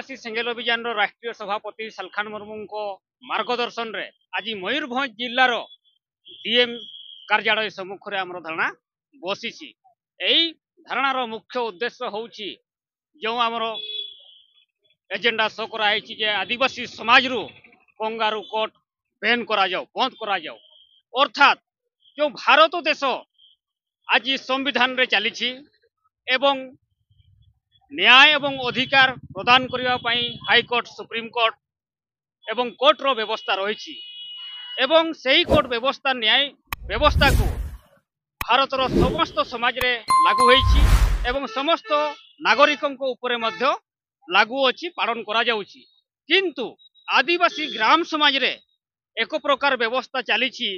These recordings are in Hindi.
आदिवासी सेंगेल अभियान राष्ट्रीय सभापति सलखान मुर्मू को मार्गदर्शन रे आज मयूरभंज जिलार डीएम कार्यालय सम्मुख में आम धारणा बसी यही धारणार मुख्य उद्देश्य हूँ जो आमर एजेंडा शो कराई जे आदिवासी समाज रु कंगारू कोर्ट बैन करा जाओ बंद करा जाओ अर्थात जो भारत देश आज संविधान रे चली एवं न्याय एवं अधिकार प्रदान करने हाईकोर्ट सुप्रीमकोर्ट एवं कोर्ट रो व्यवस्था रही एवं सही कोर्ट व्यवस्था न्याय व्यवस्था को भारत रो समस्त समाज रे लागू होईछि एवं समस्त नागरिकों को ऊपर मध्य लागू अछि पालन करा जाउछि किंतु आदिवासी ग्राम समाज रे एक प्रकार व्यवस्था चली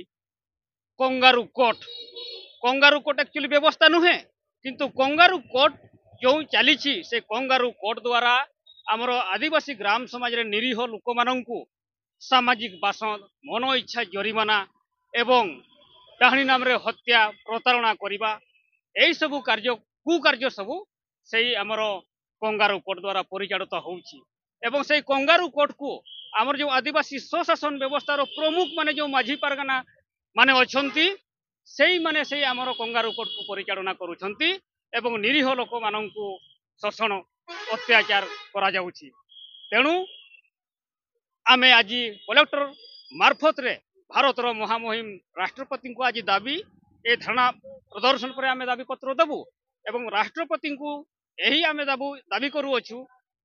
कंगारू कोर्ट एक्चुअली व्यवस्था नुहे किंतु कंगारू कोर्ट जो चली से कंगारू कोर्ट द्वारा आमर आदिवासी ग्राम समाज रे निरीह लोक माननकु सामाजिक बासन मन इच्छा जरिमाना एवं डाहनी नाम रे हत्या प्रतारणा करवा यही सबू कार्य कुकार्य सबू से आमर कंगारू कोर्ट द्वारा परिचालित होउछि एवं से कंगारू कोर्ट को आमर जो आदिवासी स्वशासन व्यवस्था प्रमुख माने जो माझी पारगाना माने अछंती सेई माने से आमर कंगारू कोर्ट को परिचालना करूछंती एवं निरीह लोक माननकु शोषण अत्याचार करा जाउछि तेणु आमे आज कलेक्टर मार्फत रे भारत रो महामहिम राष्ट्रपति को आज दाबी ए धारणा प्रदर्शन पर आमे दाबी पत्र देबू एवं राष्ट्रपति को यही आमे दाबी करूछु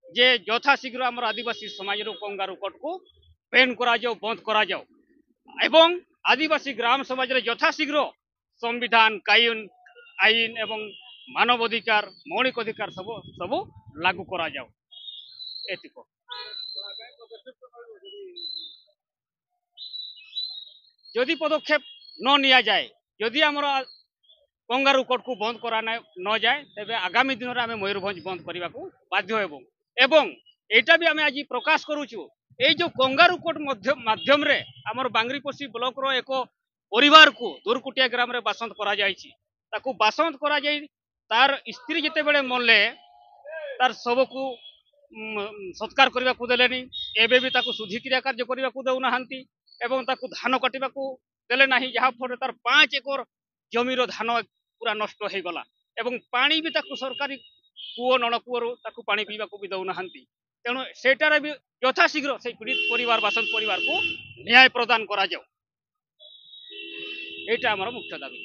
जे यथाशीघ्र आमर आदिवासी समाज रो कंगारू कोर्ट को बैन करा जाओ बंद करा जाओ एवं आदिवासी ग्राम समाज रे यथाशीघ्र संविधान कानून आईन एवं मानव अधिकार मौलिक अधिकार सब सब लागू करा जाओ एतिको यदि पदक्षेप न निया जाए यदि आमर कंगारू कोर्ट को बंद करा न जाए तेबे आगामी दिन में आम मयूरभंज बंद करने को बाध्य हेबु एवं एटा भी आम आज प्रकाश करूछु ए जो कंगारू कोर्ट माध्यम रे आमर बांगरीपोशी ब्लॉक रो एक परिवार को दूरकुटिया ग्राम रे बासंत करा जायछि ताकू बासंत करा जाय तार स्त्री जिते बेले मरले तार सब को सत्कार करने को देलेनी एबे भी ताकू शुद्धिक्रिया कार्य करने को देउ नाहंती एवं ताकू धान कटिबा को देले नाही जहा फल तार 5 एकर जमीर धान पूरा नष्ट हो गला एवं पानी भी ताकू सरकारी कूओ नलकूओ ताकू पानी पीवा को भी दउ नाहंती तेणु सेटारे भी यथाशीघ्र से पीड़ित परिवार बासंत परिवार को न्याय प्रदान करा जाओ एटा हमर मुख्य दाबी।